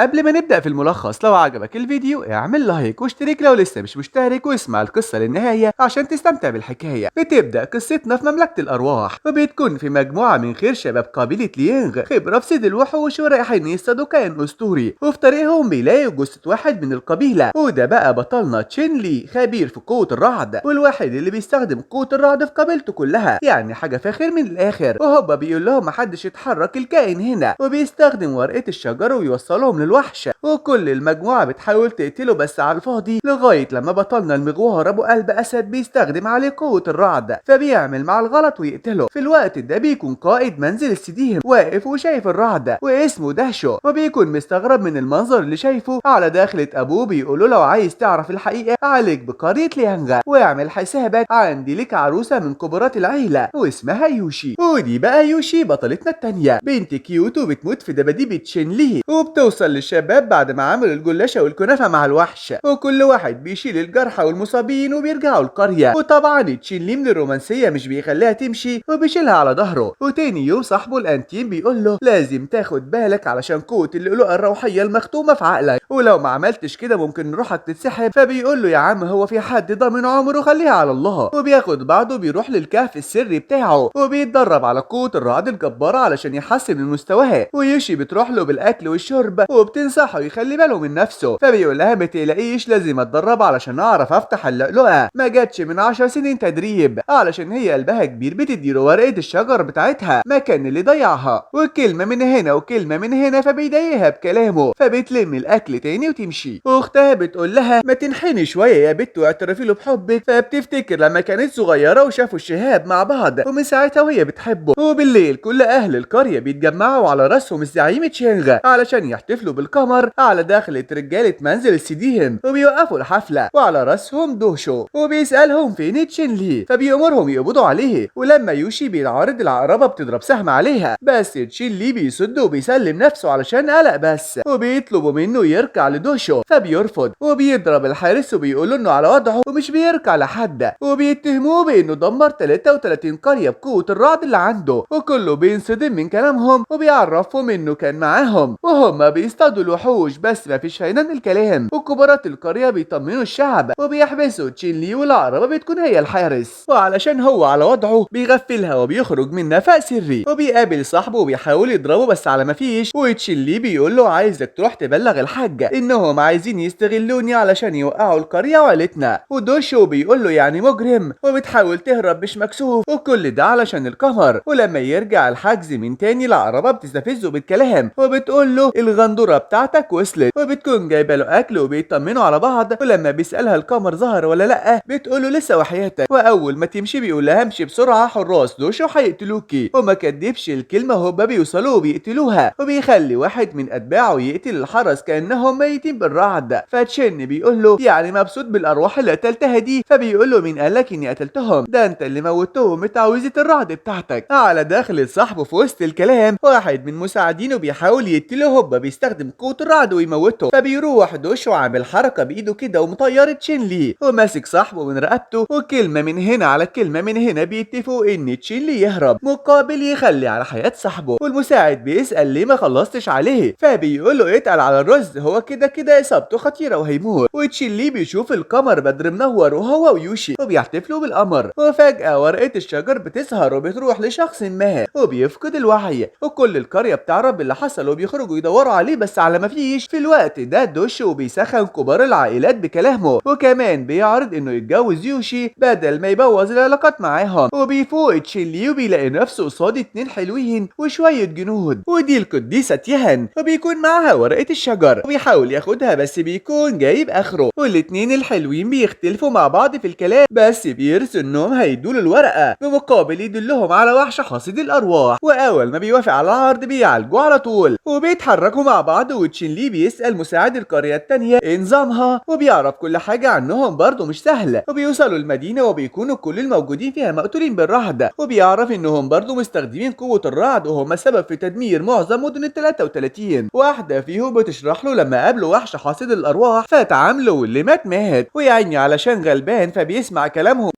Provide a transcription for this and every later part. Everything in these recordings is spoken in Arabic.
قبل ما نبدأ في الملخص، لو عجبك الفيديو اعمل لايك واشترك لو لسه مش مشترك، واسمع القصة للنهاية عشان تستمتع بالحكاية. بتبدأ قصتنا في مملكة الأرواح، وبتكون في مجموعة من خير شباب قبيلة لينغ خبرة في صيد الوحوش ورايحين يصطادوا كائن أسطوري. وفي طريقهم بيلاقوا جثة واحد من القبيلة، وده بقى بطلنا تشين لي، خبير في قوة الرعد والواحد اللي بيستخدم قوة الرعد في قبيلته كلها، يعني حاجة فاخر من الآخر. وهوبا بيقول لهم محدش يتحرك الكائن هنا، وبيستخدم ورقة الشجر ويوصلهم للوحش، وكل المجموعة بتحاول تقتله بس على الفاضي، لغاية لما بطلنا المغوار أبو قلب أسد بيستخدم عليه قوة الرعد فبيعمل مع الغلط ويقتله. في الوقت ده بيكون قائد منزل السديهم واقف وشايف الرعد واسمه دهشو، وبيكون مستغرب من المنظر اللي شايفه. على داخلة أبوه بيقوله لو عايز تعرف الحقيقة عليك بقرية ليانغا، واعمل حسابك عندي لك عروسة من كبارات العيلة واسمها يوشي. ودي بقى يوشي بطلتنا التانية، بنت كيوتو بتموت في دباديب تشين لي، وبتوصل للشباب بعد ما عملوا الجلاشة والكنافة مع الوحش، وكل واحد بيشيل الجرحى والمصابين وبيرجعوا القرية. وطبعا تشين لي من الرومانسية مش بيخليها تمشي وبيشيلها على ظهره. وتاني يوم صاحبه الانتيم بيقول له لازم تاخد بالك علشان قوة اللؤلؤة الروحية المختومة في عقلك، ولو ما عملتش كده ممكن روحك تتسحب. فبيقول له يا عم هو في حد ضامن عمره، خليها على الله. وبياخد بعضه بيروح للكهف السري بتاعه، وبيتدرب على قوة الرعد الجبارة علشان يحسن من مستواه. ويوشي بتروح له بالاكل والشرب وبتنصحه يخلي باله من نفسه، فبيقول لها ما تقلقيش لازم اتدرب علشان اعرف افتح اللؤلؤة. ما جاتش من 10 سنين تدريب علشان هي قلبها كبير، بتديله ورقة الشجر بتاعتها مكان اللي ضيعها، وكلمة من هنا وكلمة من هنا فبيضايقها بكلامه، فبتلم الاكل تاني وتمشي. واختها بتقول لها ما تنحني شوية يا بت واعترفي له بحبك، فبتفتكر لما كانت صغيرة وشافوا الشهاب مع بعض، ومن ساعتها وهي بتحبه. وبالليل كل اهل القرية بيتجمعوا على راسهم الزعيم تشينغا علشان يحتفلوا بالقمر على داخلة رجالة منزل السديهم، وبيوقفوا الحفلة وعلى راسهم دوشو، وبيسألهم فين تشين لي، فبيأمرهم يقبضوا عليه. ولما يوشي بيعارض العقربة بتضرب سهم عليها، بس تشين لي بيصد وبيسلم نفسه علشان قلق بس، وبيطلبوا منه يركع لدوشو فبيرفض، وبيضرب الحارس وبيقول انه على وضعه ومش بيركع لحد، وبيتهموه بانه دمر 33 قرية بقوة الرعد اللي عنده. وكله بينصدم من كلامهم وبيعرفهم انه كان معاهم وهم بيصطادوا الوحوش، بس مفيش فايدة من الكلام. وكبارات القرية بيطمنوا الشعب وبيحبسوا تشين لي، والعقربة بتكون هي الحارس، وعلشان هو على وضعه بيغفلها وبيخرج من نفق سري، وبيقابل صاحبه وبيحاول يضربه بس على مفيش. وتشين لي بيقول له عايزك تروح تبلغ الحاج انهم عايزين يستغلوني علشان يوقعوا القرية وعيلتنا. ودوشو بيقول له يعني مجرم، وبتحاول تهرب مش مكسوف، وكل ده علشان القمر. ولما يرجع الحجز من تاني العقربة بتستفزه بالكلام وبتقول له الغندورة بتاعتك وصلت، وبتكون جايبه له اكل وبيطمنوا على بعض. ولما بيسألها القمر ظهر ولا لا بتقول له لسه وحياتك. واول ما تمشي بيقول لها امشي بسرعة حراس دوشو هيقتلوكي، وما كدبش الكلمة هوبا بيوصلوا وبيقتلوها، وبيخلي واحد من اتباعه يقتل الحرس كأنهم ميتين بالرعد. فتشن بيقول له يعني مبسوط بالارواح اللي قتلتها دي، فبيقول له مين قالك اني قتلتهم، ده انت اللي موتهم بتعويذة الرعد بتاعتك. على داخل صاحبه في وسط الكلام واحد من مساعدينه بيحاول يقتله، هوبا بيستخدم قوة الرعد ويموته، فبيروح دوشو عامل حركة بايده كده ومطير تشين لي وماسك صاحبه من رقبته، وكلمة من هنا على كلمة من هنا بيتفقوا ان تشين لي يهرب مقابل يخلي على حياة صاحبه. والمساعد بيسأل ليه ما خلصتش عليه، فبيقول له اتقل على الرز، هو كده كده اصابته خطيرة وهيموت. وتشين لي بيشوف القمر بدر منور وهو ويوشي وبيحتفلوا بالقمر، وفجأة ورقة الشجر بتظهر وبتروح لشخص ما وبيفقد الوعي، وكل القرية بتعرف باللي حصل وبيخرجوا يدوروا عليه بس على ما فيش. في الوقت ده دوشو بيسخن كبار العائلات بكلامه، وكمان بيعرض انه يتجوز يوشي بدل ما يبوظ العلاقات معاهم. وبيفوق تشيلي وبيلاقي نفسه قصاد اتنين حلوين وشوية جنود، ودي القديسة تيهان، وبيكون معاها ورقة الشجر وبيحاول ياخدها بس بيكون جايب اخره. والاتنين الحلوين بيختلفوا مع بعض في الكلام، بس بيرسوا انهم هيدوله الورقة بمقابل يدلهم على وحش حاصد الارواح. واول ما بيوافق على العرض بيعالجوا على طول وبيتحركوا مع بعض. وتشينلي بيسأل مساعد القرية التانية ايه نظامها، وبيعرف كل حاجة عنهم برضه مش سهلة. وبيوصلوا المدينة وبيكونوا كل الموجودين فيها مقتولين بالرعد، وبيعرف انهم برضه مستخدمين قوة الرعد وهم سبب في تدمير معظم مدن ال 33. واحدة فيهم بتشرح له لما قابلوا وحش حاصد الارواح فتعاملوا واللي مات مات ويعني علشان غلبان فبيسمع كلامهم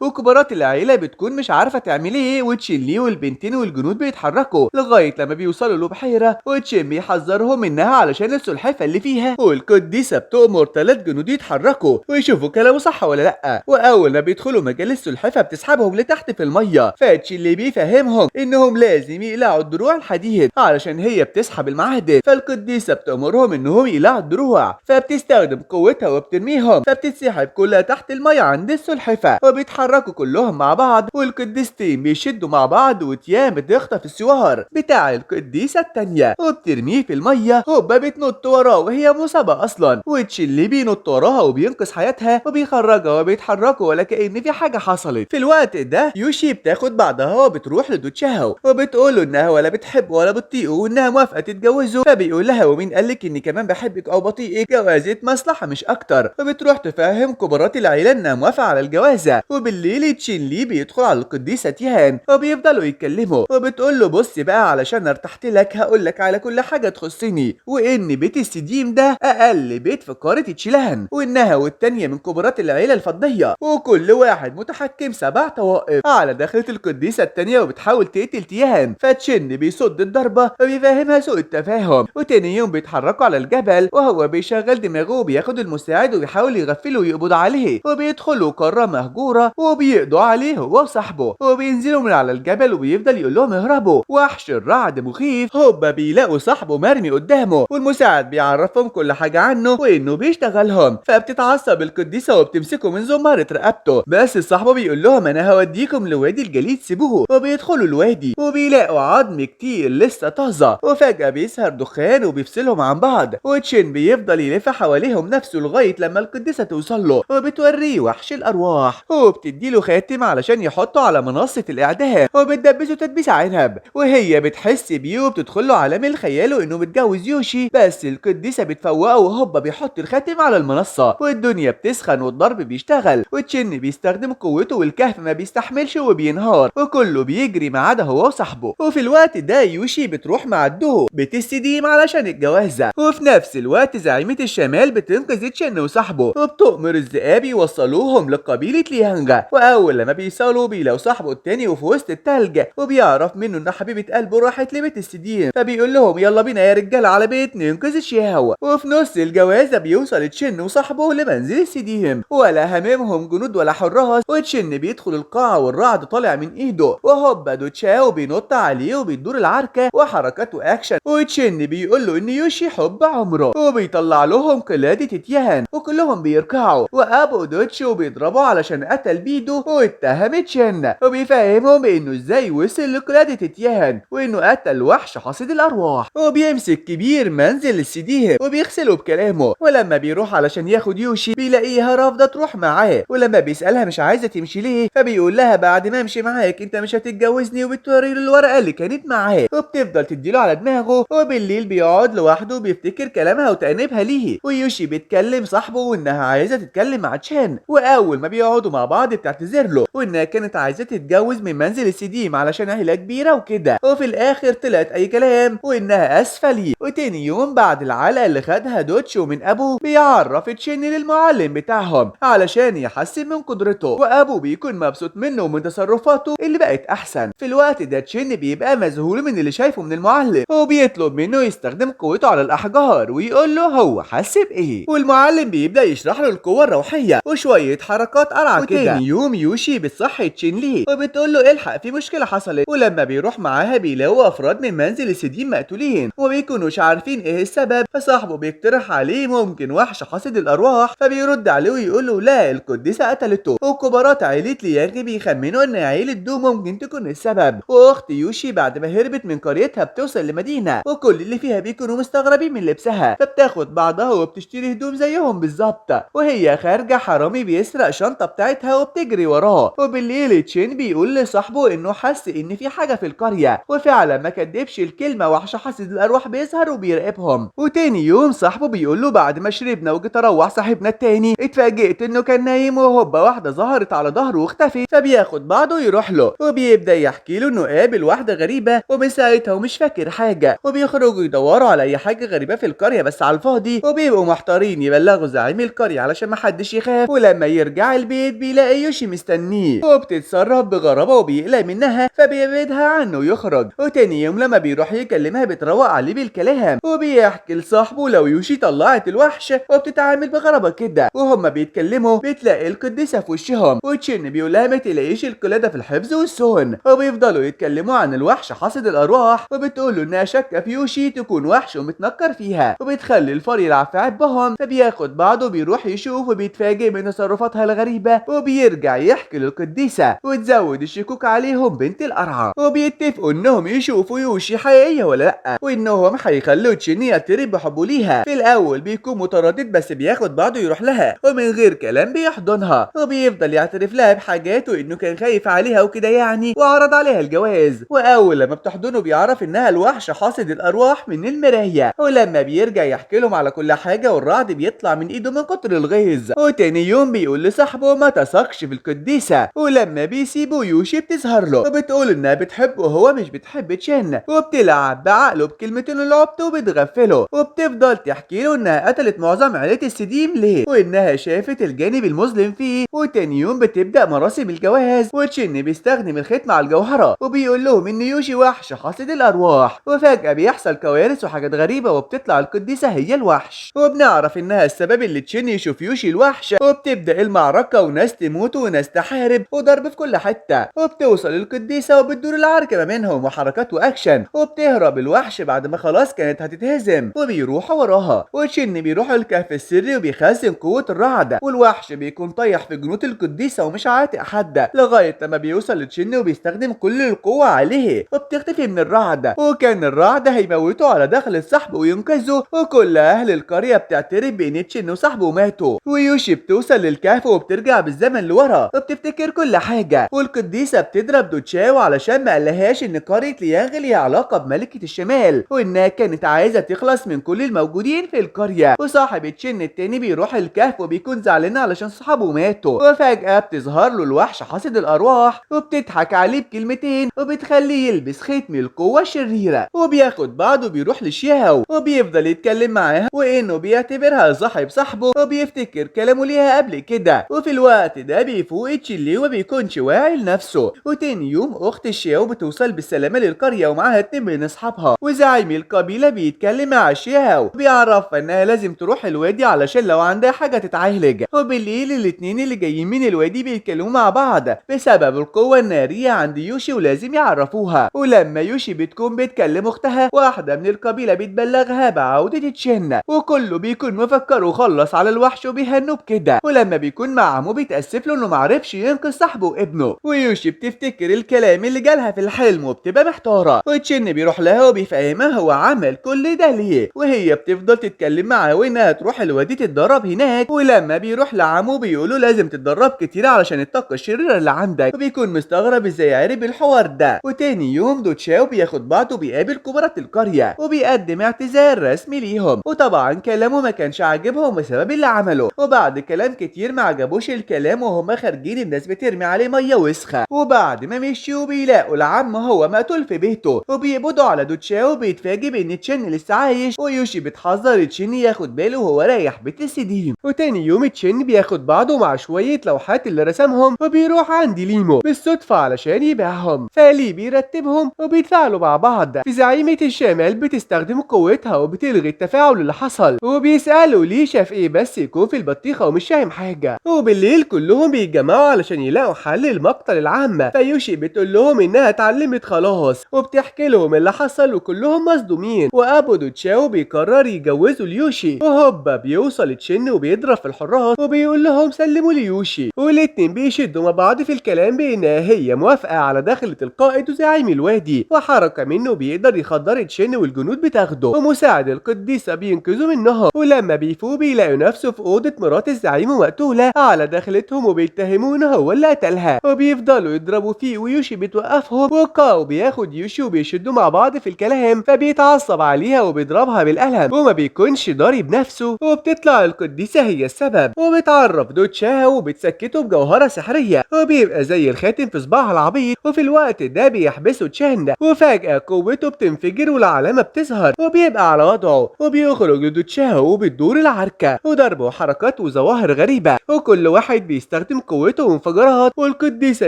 وكبارات العيلة بتكون مش عارفة تعمل ايه، وتشيلي والبنتين والجنود بيتحركوا لغاية لما بيوصلوا لبحيرة، وتشين بيحذرهم منها علشان السلحفة اللي فيها، والقديسة بتؤمر 3 جنود يتحركوا ويشوفوا كلامه صح ولا لأ. وأول ما بيدخلوا مجال السلحفة بتسحبهم لتحت في المية، فتشيلي بيفهمهم إنهم لازم يقلعوا الدروع الحديد علشان هي بتسحب المعادن، فالقديسة بتأمرهم إنهم يقلعوا الدروع، فبتستخدم قوتها وبترميهم، فبتتسحب كلها تحت المية عند السلحفة، وبيتحركوا كلهم مع بعض، والقديستين بيشدوا مع بعض، وتيام بتخطف السوار بتاع القديسة التانية وبترميه في المية. هوبا بتنط وراه وهي مصابة أصلا، وتشيلي بينط وراها وبينقذ حياتها وبيخرجها، وبيتحركوا ولا كأن في حاجة حصلت. في الوقت ده يوشي بتاخد بعضها وبتروح لدوتشاو وبتقوله إنها ولا بتحبه ولا بتطيقه، وإنها موافقة تتجوزه. فبيقول لها ومين قالك إني كمان بحبك أو بطيقك، جوازة مصلحة مش أكتر. وبتروح تفهم كبارات العيلة إنها موافقة على الجوازة. وبالليل تشينلي بيدخل على القديسة تيهان وبيفضلوا يتكلموا، وبتقول له بص بقى علشان ارتحت لك هقولك على كل حاجة تخصني، وإن بيت السديم ده أقل بيت في قارة تشيلان، وإنها والتانية من كبارات العيلة الفضية، وكل واحد متحكم 7 طوائف على دخلة القديسة التانية وبتحاول تقتل تيهان. فتشن بيصد الضربة وبيفهمها سوء التفاهم. وتاني يوم بيتحركوا على الجبل وهو بيشغل دماغه وبياخد المساعد وبيحاول يغفله ويقبض عليه، وبيدخلوا قارة مهجورة وبيقضوا عليه هو وصاحبه، وبينزلوا من على الجبل وبيفضل يقول لهم اهربوا. وحش الرعد مخيف، هوبا بيلاقوا صاحبه مرمي قدامه، والمساعد بيعرفهم كل حاجة عنه وانه بيشتغلهم. فبتتعصب القديسة وبتمسكه من زمارة رقبته، بس صاحبه بيقول لهم انا هوديكم لوادي الجليد سيبوه. وبيدخلوا الوادي وبيلاقوا عظم كتير لسه طازة، وفجأة بيظهر دخان وبيفصلهم عن بعض، وتشين بيفضل يلف حواليهم نفسه لغاية لما القديسة توصل له وبتوريه وحش الارواح، وبتديله خاتم علشان يحطه على منصة الاعدام، وبتدبسه تدبيس عنب. وهي بتحس بيه وبتدخله عالم الخيال وانه متجوز يوشي، بس القديسة بتفوقه وهوبا بيحط الخاتم على المنصة، والدنيا بتسخن والضرب بيشتغل، وتشين بيستخدم قوته والكهف ما بيستحملش وبينهار، وكله بيجري ما عدا هو وصاحبه. وفي الوقت ده يوشي بتروح مع الدو بيت السديم علشان الجوازة، وفي نفس الوقت زعيمة الشمال بتنقذ تشين وصاحبه وبتؤمر الذئاب يوصلوهم لقبيلة ليانجا. واول لما بيوصلوا بيلاقوا صاحبه التاني وفي وسط التلج، وبيعرف منه ان حبيبة قلبه راحت لبيت السديم، فبيقول لهم يلا بينا يا رجاله على بيت ننقذ الشيهاوة. وفي نص الجوازة بيوصل تشين وصاحبه لمنزل السديم، ولا هممهم جنود ولا حراس، وتشين بيدخل القاعة والرعد طالع من ايده، وهوبا دوتشاو بينط عليه وبيدور العركة وحركاته اكشن، وتشين بيقول له ان يوشي حب عمره، وبيطلع لهم قلادة تيهان وكلهم بيركعوا، وابو دوتشو بيضربه علشان قتل بيدو واتهم تشين، وبيفهمهم انه ازاي وصل لقلادة تيهان وانه قتل وحش حصيد الارواح. وبيمسك كبير منزل السديم وبيغسله بكلامه، ولما بيروح علشان ياخد يوشي بيلاقيها رافضة تروح معاه، ولما بيسألها مش عايزة تمشي ليه، فبيقول لها بعد ما امشي معاك انت مش هتتجوزني، وبتوري له الورقة اللي كانت معاه وبتفضل تديله على دماغه. وبالليل بيقعد لوحده وبيفتكر كلامها وتأنيبها ليه، ويوشي بتكلم صاحبه وانها عايزة تتكلم مع تشين، واول ما بيقعدوا مع بعض بتعتذر له وانها كانت عايزة تتجوز من منزل السديم علشان عيلة كبيرة وكده، وفي الاخر طلعت اي كلام وانها اسفة ليه. وتاني يوم بعد العلقة اللي خدها دوتشو من ابوه بيعرف تشين للمعلم بتاعهم علشان يحسن من قدرته، وابوه بيكون مبسوط منه ومن تصرفاته اللي بقت احسن. في الوقت ده تشين بيبقى مذهول من اللي شايفه من المعلم، وبيطلب منه يستخدم قوته على الاحجار ويقول له هو حس بايه، والمعلم بيبدا يشرح له القوه الروحيه وشويه حركات قرعه كده. وتاني يوم يوشي بتصحي تشين ليه وبتقول له الحق في مشكله حصلت، ولما بيروح معاها بيلاقوا افراد من منزل السديم مقتولين وبيكونوش عارفين ايه السبب، فصاحبه بيقترح عليه ممكن وحش حاسد الارواح، فبيرد عليه ويقول له لا القديسه قتلته. وكبارات عيله ليانج بيخمنوا ان عيله دو ممكن تكون السبب، واخت يوشي بعد ما هربت من قريتها بتوصل لمدينه وكل اللي فيها بيكونوا مستغربين من لبسها، فبتاخد بعضها وبتشتري هدوم زيهم بالظبط، وهي خارجه حرامي بيسرق الشنطه بتاعتها وبتجري وراه. وبالليل تشين بيقول لصاحبه انه حس ان في حاجه في القريه، وفعلا ما كدبش الكلمه وحش حاسد الارواح بيظهر وبيراقبهم. وتاني يوم صاحبه بيقول له بعد ما شربنا وجيت اروح صاحبنا التاني اتفاجئت انه كان نايم وهوبا واحده ظهرت على ظهره واختفت، فبياخد بعضه يروح له وبيبدا يحكي له انه قابل واحده غريبه ومن ساعتها ومش فاكر حاجه، وبيخرجوا يدوروا على اي حاجه غريبه في القريه بس على الفاضي، وبيبقوا محتارين يبلغوا زعيم القريه علشان محدش يخاف. ولما يرجع البيت بيلاقي يوشي مستنيه وبتتصرف بغرابة وبيقلق منها فبيبعدها عنه ويخرج. وتاني يوم لما بيروح يكلمها بتروق عليه بالكلام وبيحكي لصاحبه لو يوشي طلعت الوحش وبتتعامل بغرابة كده. وهما بيتكلموا بتلاقي القديسة في وشهم وتشن بيقولها ما تلاقيش القلادة في الحفظ والسهن. وبيفضلوا يتكلموا عن الوحش حاسد الأرواح وبتقوله إنها شاكة في يوشي تكون وحش ومتنكر فيها وبتخلي الفار يلعب في عبهم. فبياخد بعضه بيروح يشوف وبيتفاجئ من تصرفاتها الغريبة وبيرجع يحكي للقديسة وتزود الشكوك عليهم بنت القرعة. وبيتفقوا إنهم يشوفوا يوشي حقيقية ولا لأ وإنهم هيخلوا تشين يعترف بحبه ليها. في الأول بيكون متردد بس بياخد بعضه يروح لها ومن غير كلام بيحضنها وبيفضل يعترف لها بحاجات وإنه كان خايف عليها وكده يعني وعرض عليها الجواز. وأول لما بتحضنه بيعرف إنها الوحش حاسد الأرواح من المراية. ولما بيرجع يحكي لهم على كل حاجة والرعد بيطلع من إيده من كتر الغيظ. وتاني يوم بيقول لصاحبه ما تثقش في القديسة. ولما بيسيبه يوشي بتظهر له وبتقول إنها بتحبه وهو مش بتحب تشن وبتلعب بعقله بكلمتين العبط وبتغفله وبتفضل تحكي له إنها قتلت معظم عائلة السديم ليه وإنها شافت الجانب المظلم فيه. وتاني يوم بتبدأ مراسم الجواز وتشن بيستخدم الختم على الجوهرة وبيقول لهم إن يوشي وحش حاسد الأرواح. وفجأة بيحصل كوارث وحاجات غريبة وبتطلع القديسة هي الوحش وبنعرف إنها السبب اللي تشن يشوف يوشي الوحش. وبتبدأ المعركة وناس تموت وناس تحارب وضرب في كل حتة وبتوصل القديسة وبتدور العركة ما بينهم وحركات وأكشن وبتهرب الوحش بعد ما خلاص كانت هتتهزم وبيروحوا وراها. وتشن بيروح الكهف السري وبيخزن قوة الرعد والوحش بيكون طايح في جنود القديسة ومش عاتق حد لغاية لما بيوصل لتشن وبيستخدم كل القوة عليه وبتختفي من الرعد. وكان الرعد هيموته على دخل السحب وينقذه وكل أهل القرية بتعترف بإن تشن وصاحبه ماتوا. ويوشي بتوصل للكهف وبترجع بالزمن لورا وبتفتكر كل حاجة. والقديسة بتضرب دوتشاو علشان ما قالهاش إن قرية ليانغ ليها علاقة بملكة الشمال وإنها كانت عايزة تخلص من كل الموجودين في القرية. وصاحب تشن التاني بيروح الكهف وبيكون زعلان علشان صحابه ماتوا وفجأة بتظهر له الوحش حاسد الأرواح وبتضحك عليه بكلمتين وبتخليه يلبس ختم القوة الشريرة. وبياخد بعضه بيروح لشياو وبيفضل يتكلم معاها وإنه بيعتبرها صاحب صاحبه وبيفتكر كلامه ليها قبل كده. وفي الوقت ده بيفوق تشيلي وبيكونش واعي لنفسه. وتاني يوم أخت الشياو بتوصل بالسلامة للقرية ومعاها 2 من أصحابها وزعيم القبيلة بيتكلم مع شياو بيعرفها إنها لازم تروح الوادي علشان لو عندها حاجة تتعالج. وبالليل الاتنين اللي جايين من الوادي بيتكلموا مع بعض بسبب القوة النارية عند يوشي ولازم يعرفوها. ولما يوشي بتكون بتكلم أختها واحدة من القبيلة بتبلغها بعودة تشن وكله بيكون مفكر وخلص على الوحش وبيهنوا بكده. ولما بيكون مع عمو بيتأسف له إنه معرفش ينقذ صاحبه وابنه. ويوشي بتفتكر الكلام اللي جالها في الحلم وبتبقى محتارة وتشن بيروح لها وبيفهمها هو عمل كل ده ليه. وهي بتفضل تتكلم معاه وإنها تروح الوادي تتدرب هناك. ولما بيروح لعمو بيقوله لازم تتدرب كتير علشان الطاقة الشريرة اللي عندك وبيكون مستغرب ازاي عرف الحوار ده. وتاني يوم دوتشاو بياخد بعضه وبيقابل كبارات القرية وبيقدم اعتذار رسمي ليهم. وطبعا كلامه ما كانش عاجبهم بسبب اللي عمله. وبعد كلام كتير ما عجبوش الكلام وهم خارجين الناس بترمي عليه ميه وسخة. وبعد ما مشيوا بيلاقوا العم هو مقتول في بيته وبيقبضوا على دوتشاو وبيتفاجئ بان تشن لسه عايش. ويوشي بتحذر تشن ياخد باله وهو رايح بيت السديم. وتاني يوم تشن بياخد بعضه مع شوية لوحات اللي رسمهم وبيروح عند ليمو بالصدفة علشان يبيعهم. فلي بيرتبهم وبيتفاعلوا مع بعض. في زعيمة الشمال بتستخدم قوتها وبتلغي التفاعل اللي حصل وبيسألوا ليه شاف ايه بس يكون في البطيخة ومش فاهم حاجة. وبالليل كلهم بيتجمعوا علشان يلاقوا حل المقتل العامة. فيوشي بتقول لهم انها اتعلمت خلاص وبتحكي لهم اللي حصل وكلهم مصدومين. وابو دوتشاو بيقرر يجوزوا ليوشي وهوبا بيوصل تشن وبيضرب في الحراس وبيقول لهم سلموا ليوشي. والاتنين بيشدوا مع بعض في الكلام بانها هي موافقة على دخلة القائد وزعيم الوادي وحركة منه بيقدر يخدر تشن والجنود بتاخده. ومساعد القديسة بينقذوا منهم. ولما بيفوق بيلاقوا نفسه في أوضة مرات الزعيم ومقتولة على دخلتهم وبيتهمونه هو اللي قتلها وبيفضلوا يضربوا فيه. ويوشي بتوقفهم وكاو بياخد يوشي وبيشدوا مع بعض في الكلام فبيتعصب عليها وبيضربها بالقلم وما بيكونش ضارب نفسه. وبتطلع القديسة هي السبب وبتعرف دوتشاو وبتسكته بجوهرة سحرية وبيبقى زي الخاتم في صباعها العبيط. وفي الوقت ده بيحبسوا تشان وفجأة قوته بتنفجر والعلامة بتظهر وبيبقى على وضعه وبيخرج دوتشاو وبتدور العركة وضربه وحركات وظواهر غريبة وكل واحد بيستخدم بيستخدم قوته وانفجارات، والقديسة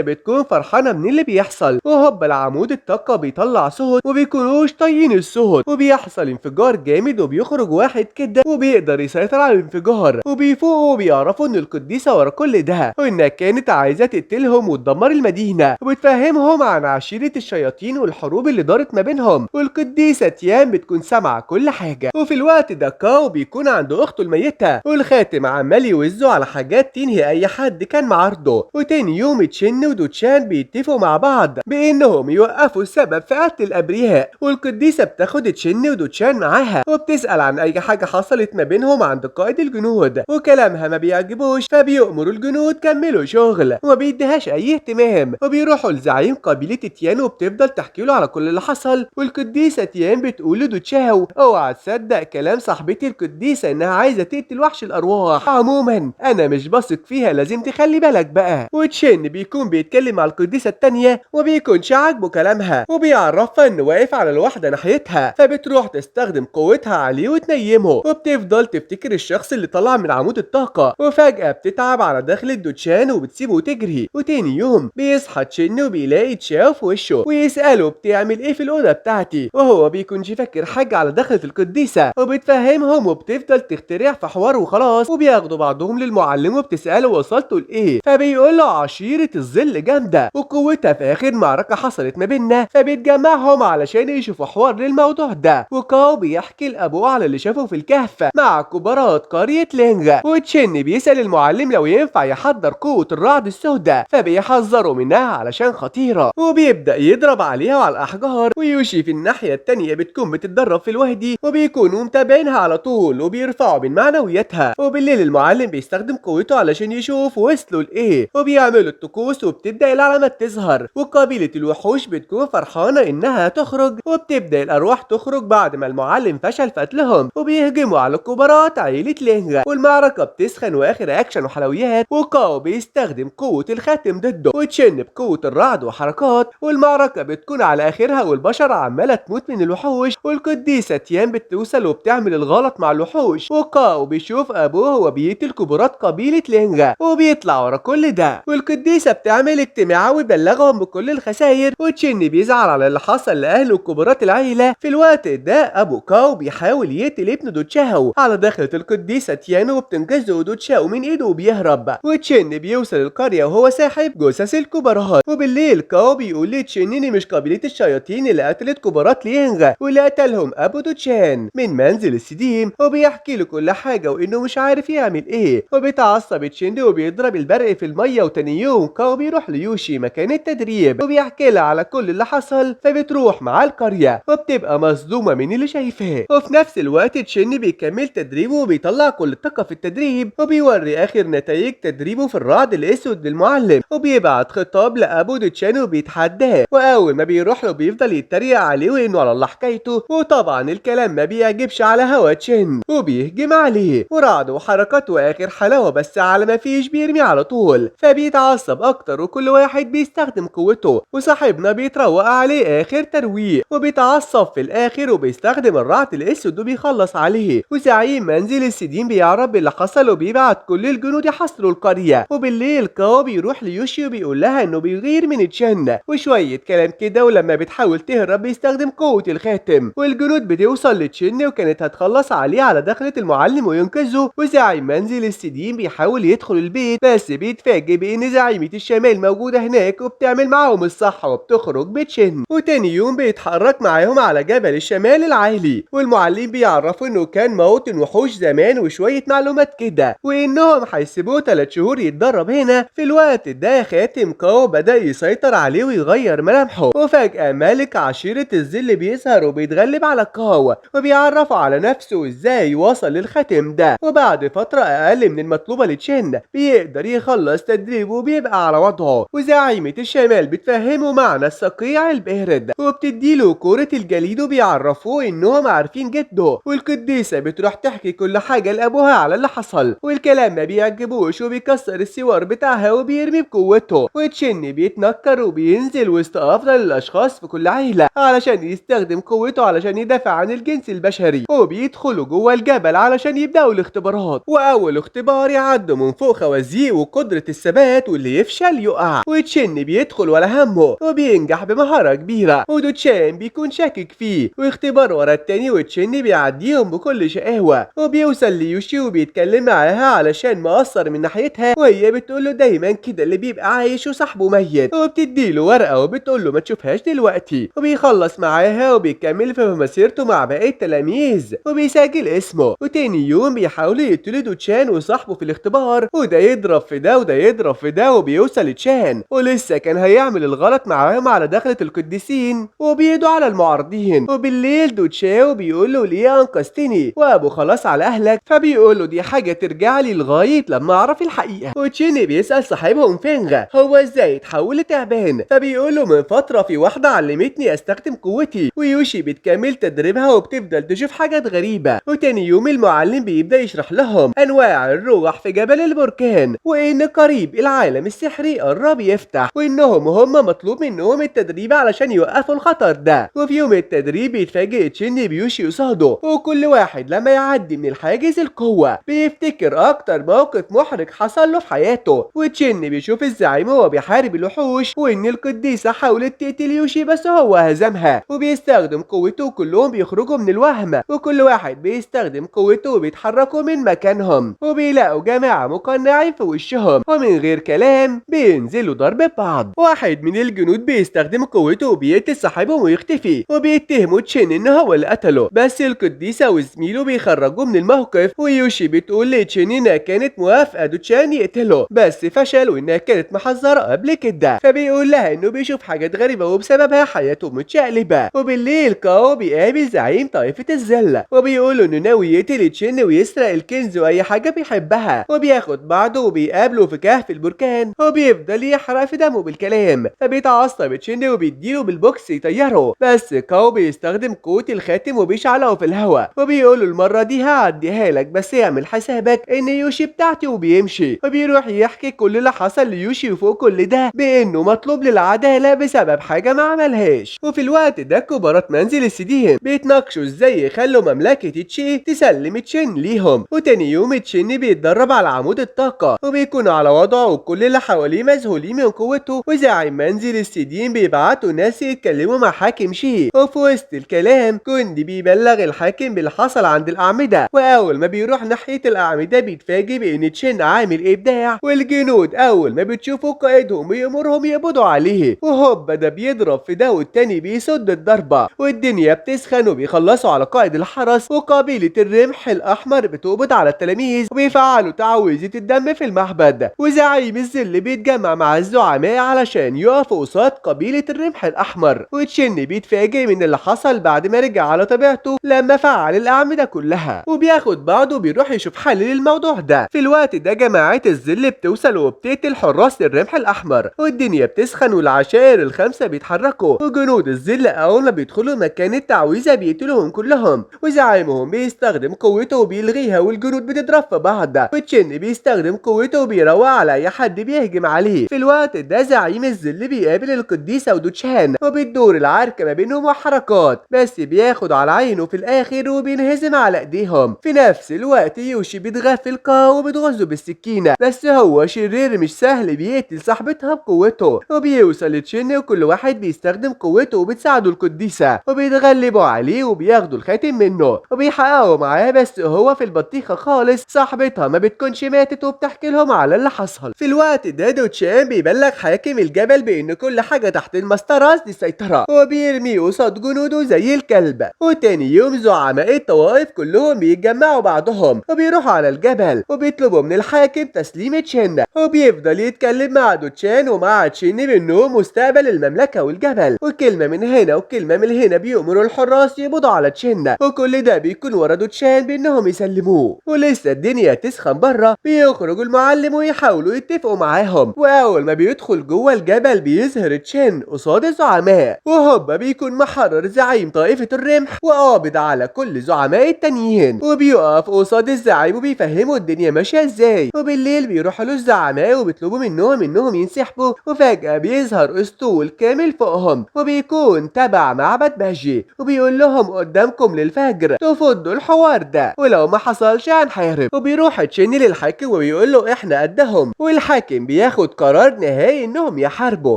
بتكون فرحانة من اللي بيحصل. وهوبا العمود الطاقة بيطلع صوت وبيكونوش طايقين الصوت، وبيحصل انفجار جامد وبيخرج واحد كده وبيقدر يسيطر على الانفجار، وبيفوقوا وبيعرفوا ان القديسة ورا كل ده وانها كانت عايزة تقتلهم وتدمر المدينة، وبتفهمهم عن عشيرة الشياطين والحروب اللي دارت ما بينهم. والقديسة تيان بتكون سامعة كل حاجة. وفي الوقت ده كاو بيكون عند اخته الميتة، والخاتم عمال يوزه على حاجات تنهي اي حد كان معارضه. وتاني يوم تشين ودوتشان بيتفقوا مع بعض بانهم يوقفوا السبب في قتل الابرياء، والقديسة بتاخد تشين ودوتشان معاها وبتسأل عن اي حاجة حصلت ما بينهم عند قائد الجنود، وكلامها ما بيعجبوش فبيأمروا الجنود كملوا شغل وما بيديهاش اي اهتمام. وبيروحوا لزعيم قبيلة تيان وبتفضل تحكي له على كل اللي حصل. والقديسة تيان بتقول لدوتشاو اوعى تصدق كلام صاحبتي القديسة انها عايزة تقتل وحش الارواح، عموما انا مش بثق فيها، لازم تخلي بالك بقى. وتشين بيكون بيتكلم مع القديسة التانية وبيكونش عاجبه كلامها، وبيعرفها انه واقف على الواحدة ناحيتها، فبتروح تستخدم قوتها عليه وتنيمه. وبتفضل تفتكر الشخص اللي طلع من عمود الطاقة، وفجأة بتتعب على دخلة دوتشان وبتسيبه وتجري. وتاني يوم بيصحى تشين وبيلاقي تشاو في وشه ويسأله بتعمل ايه في الأوضة بتاعتي، وهو بيكونش فاكر حاجة على دخلة القديسة، وبتفهمهم وبتفضل تخترع في حوار وخلاص. وبياخدوا بعضهم للمعلم وبتسأله وصلتوا لإيه، فبيقول له عشيرة الظل جامدة وقوتها في آخر معركة حصلت ما بيننا، فبتجمعهم علشان يشوفوا حوار للموضوع ده. وكاو بيحكي لأبوه على اللي شافه في الكهف مع كبارات قرية لينغا. وتشين بيسأل المعلم لو ينفع يحضر قوة الرعد السوداء، فبيحذروا منها علشان خطيرة، وبيبدأ يضرب عليها وعلى الأحجار. ويوشي في الناحية التانية بتكون بتتدرب في الوهدي وبيكونوا متابعينها على طول وبيرفعوا من معنوياتها. وبالليل المعلم بيستخدم قوته علشان يشوف وصلوا لإيه، وبيعملوا الطقوس وبتبدأ العلامات تظهر. وقبيلة الوحوش بتكون فرحانة إنها تخرج، وبتبدأ الأرواح تخرج بعد ما المعلم فشل في قتلهم، وبيهجموا على كبارات عيلة لينغا. والمعركة بتسخن وآخر أكشن وحلويات، وكاو بيستخدم قوة الخاتم ضده وتشن بقوة الرعد وحركات. والمعركة بتكون على آخرها والبشر عمالة تموت من الوحوش، والقديسة تيان بتوصل وبتعمل الغلط مع الوحوش. وكاو بيشوف أبوه وبيقتل كبارات قبيلة لينغا وبيطلع ورا كل ده. والقديسة بتعمل اجتماع وتبلغهم بكل الخسائر، وتشن بيزعل على اللي حصل لأهله وكبارات العيلة. في الوقت ده أبو كاو بيحاول يقتل ابنه دوتشاو على دخلة القديسة تيان وبتنقذه دوتشاو من ايده وبيهرب. وتشن بيوصل القرية وهو ساحب جثث الكبارات. وبالليل كاو بيقول لتشن ان مش قبيلة الشياطين اللي قتلت كبارات لينغا واللي قتلهم ابو دوتشان من منزل السديم، وبيحكي له كل حاجة وانه مش عارف يعمل ايه. وبيتعصب تشن وبيضرب البرق في المية. وتاني يوم كاو بيروح ليوشي مكان التدريب وبيحكي لها على كل اللي حصل، فبتروح مع القرية وبتبقى مصدومة من اللي شايفاه. وفي نفس الوقت تشن بيكمل تدريبه وبيطلع كل الطاقة في التدريب، وبيوري اخر نتائج تدريبه في الرعد الاسود للمعلم، وبيبعت خطاب لابو دوتشان وبيتحداه. واول ما بيروح له بيفضل يتريق عليه وانه على الله حكايته، وطبعا الكلام ما بيعجبش على هوا تشن وبيهجم عليه. ورعد وحركاته اخر حلاوه، بس على ما فيش بيرمي على طول، فبيتعصب اكتر وكل واحد بيستخدم قوته. وصاحبنا بيتروق عليه اخر ترويق وبيتعصب في الاخر وبيستخدم الرعد الاسود وبيخلص عليه. وزعيم منزل السدين بيعرف باللي حصل وبيبعت كل الجنود يحاصروا القريه. وبالليل كاو بيروح ليوشي وبيقول لها انه بيغير من تشن وشويه كلام كده، ولما بتحاول تهرب بيستخدم قوه الخاتم. والجنود بتوصل لتشن وكانت هتخلص عليه على دخلة المعلم وينقذه. وزعيم منزل السدين بيحاول يدخل البيت، بس بيتفاجئ بان زعيمة الشمال موجوده هناك وبتعمل معاهم الصح وبتخرج بتشن. وتاني يوم بيتحرك معاهم على جبل الشمال العالي، والمعلم بيعرفوا انه كان موطن وحوش زمان وشويه معلومات كده، وانهم هيسيبوه 3 شهور يتدرب هنا. في الوقت ده خاتم كاو بدأ يسيطر عليه ويغير ملامحه، وفجأة ملك عشيرة الظل بيظهر وبيتغلب على كاو وبيعرفه على نفسه ازاي وصل للخاتم ده. وبعد فترة اقل من المطلوبة لتشن بيقدر يخلص تدريبه وبيبقى على وضعه. وزعيمة الشمال بتفهمه معنى الصقيع البارد وبتديله كرة الجليد وبيعرفوه انهم عارفين جده. والقديسة بتروح تحكي كل حاجة لابوها على اللي حصل، والكلام ما بيعجبوش وبيكسر السوار بتاعها وبيرمي بقوته. وتشن بيتنكر وبينزل وسط افضل الاشخاص في كل عيلة علشان يستخدم قوته علشان يدافع عن الجنس البشري. وبيدخلوا جوه الجبل علشان يبدأوا الاختبارات، واول اختبار يعدوا من فوق خوازيق وقدرة الثبات، واللي يفشل يقع. وتشين بيدخل ولا همه وبينجح بمهارة كبيرة، ودوتشان بيكون شاكك فيه، واختبار ورا التاني وتشين بيعديهم بكل شقاوة. وبيوصل ليوشي وبيتكلم معاها علشان مقصر من ناحيتها، وهي بتقوله دايما كده اللي بيبقى عايش وصاحبه ميت، وبتديله ورقة وبتقوله ما تشوفهاش دلوقتي. وبيخلص معاها وبيكمل في مسيرته مع باقي التلاميذ وبيسجل اسمه. وتاني يوم بيحاولوا يقتلوا دوتشان وصاحبه في الاختبار، وده يضرب في ده وده يضرب في ده، وبيوصل لتشان ولسه كان هيعمل الغلط معاهم على دخلة القديسين وبيدوا على المعارضين. وبالليل دوتشاو بيقول له ليه انقذتني وابو خلاص على اهلك، فبيقول له دي حاجة ترجع لي لغاية لما اعرف الحقيقة. وتشين بيسأل صاحبهم فينغا هو ازاي اتحول لتعبان، فبيقول له من فترة في واحدة علمتني استخدم قوتي. ويوشي بتكمل تدريبها وبتفضل تشوف حاجات غريبة. وتاني يوم المعلم بيبدأ يشرح لهم انواع الروح في جبل البركان، وان قريب العالم السحري قرب يفتح، وانهم هم مطلوب منهم التدريب علشان يوقفوا الخطر ده. وفي يوم التدريب بيتفاجئ تشين بيوشي قصاده، وكل واحد لما يعدي من الحاجز القوة بيفتكر اكتر موقف محرج حصل له في حياته. وتشين بيشوف الزعيم وهو بيحارب الوحوش، وان القديسة حاولت تقتل يوشي بس هو هزمها، وبيستخدم قوته وكلهم بيخرجوا من الوهم، وكل واحد بيستخدم قوته وبيتحركوا من مكانهم، وبيلاقوا جماعة مقنعين في وشهم، ومن غير كلام بينزلوا ضرب بعض. واحد من الجنود بيستخدم قوته وبيقتل صاحبهم ويختفي، وبيتهموا تشين ان هو اللي قتله، بس القديسة وزميله بيخرجوا من الموقف. ويوشي بتقول لتشين انها كانت موافقة دوتشان يقتله بس فشل، وانها كانت محذرة قبل كده، فبيقول لها انه بيشوف حاجات غريبة وبسببها حياته متشقلبة. وبالليل كاو بيقابل زعيم طائفة الزلة وبيقول انه ناوي يقتل تشين ويسرق الكنز واي حاجة بيحبها، وبياخد بعضه وبيقابله في كهف البركان، وبيفضل يحرق في دمه بالكلام. فبيتعصب تشين وبيديله بالبوكس يطيره، بس كاو بيستخدم قوة الخاتم وبيشعله في الهواء، وبيقول المرة دي هعديها لك بس اعمل حسابك ان يوشي بتاعتي، وبيمشي. وبيروح يحكي كل اللي حصل ليوشي، وفوق كل ده بانه مطلوب للعدالة بسبب حاجة ما عملهاش. وفي الوقت ده كبارات منزل السديهم بيتناقشوا ازاي يخلوا مملكة تشي تسلم تشين ليهم. وتاني يوم تشين بيتدرب على عمود الطاقة وبيكون على وضعه، وكل اللي حواليه مذهولين من قوته. وزعيم منزل السديم بيبعتوا ناس يتكلموا مع حاكم شي، وفي وسط الكلام كوندي بيبلغ الحاكم باللي حصل عند الأعمدة. وأول ما بيروح ناحية الأعمدة بيتفاجئ بإن تشين عامل إبداع، والجنود أول ما بتشوفوا قائدهم بيأمرهم يقبضوا عليه، وهوبا ده بيضرب في ده والتاني بيصد الضربة، والدنيا بتسخن وبيخلصوا على قائد الحرس. وقبيلة الرمح الأحمر بتقبض على التلاميذ وبيفعلوا تعويذة الدم في المعبد. وزعيم الظل بيتجمع مع الزعماء علشان يقفوا قصاد قبيلة الرمح الأحمر. وتشين بيتفاجئ من اللي حصل بعد ما رجع على طبيعته لما فعل الأعمدة كلها، وبياخد بعضه وبيروح يشوف حل للموضوع ده. في الوقت ده جماعة الظل بتوصل وبتقتل حراس الرمح الأحمر، والدنيا بتسخن والعشائر الخمسة بيتحركوا. وجنود الظل أول ما بيدخلوا مكان التعويذة بيقتلوهم كلهم، وزعيمهم بيستخدم قوته وبيلغيها والجنود بتضرب في بعض. وتشين بيستخدم قوته وبيروق على أي حد بيهجم عليه. في الوقت ده زعيم الظل بيقابل القديسة ودوتشان، وبتدور العركة ما بينهم وحركات، بس بياخد على عينه في الآخر وبينهزم على إيديهم. في نفس الوقت يوشي بيتغفل كاو وبتغزه بالسكينة، بس هو شرير مش سهل بيقتل صاحبتها بقوته. وبيوصل لتشين وكل واحد بيستخدم قوته وبتساعده القديسة، وبيتغلبوا عليه وبياخدوا الخاتم منه وبيحققوا معاه، بس هو في البطيخة خالص صاحبتها ما بتكونش ماتت وبتحكي لهم على اللي حصل. في الوقت ده دوتشان بيبلغ حاكم الجبل بان كل حاجة تحت المسطرة دي سيطرة، وبيرمي قصاد جنوده زي الكلب. وتاني يوم زعماء الطوائف كلهم بيتجمعوا بعضهم وبيروحوا على الجبل وبيطلبوا من الحاكم تسليم تشين، وبيفضل يتكلم مع دوتشان ومع تشين بانه مستقبل المملكة والجبل، وكلمة من هنا وكلمة من هنا بيأمروا الحراس يقبضوا على تشين، وكل ده بيكون ورا دوتشان بانهم يسلموه. ولسه الدنيا تسخن بره بيخرجوا المعلم ويحاولوا يتفقوا معاهم، واول ما بيدخل جوه الجبل بيظهر تشين قصاد الزعماء، وهوبا بيكون محرر زعيم طائفة الرمح وقابض على كل زعماء التانيين، وبيقف قصاد الزعيم وبيفهموا الدنيا ماشية ازاي. وبالليل بيروحوا له الزعماء وبيطلبوا منهم انهم ينسحبوا، وفجأة بيظهر اسطول كامل فوقهم وبيكون تبع معبد باجي، وبيقول لهم قدامكم للفجر تفضوا الحوار ده، ولو ما حصلش هنحارب. وبيروح تشين للحاكم وبيقول له احنا قدهم، والحاكم بياخد قرار نهائي انهم يحاربوا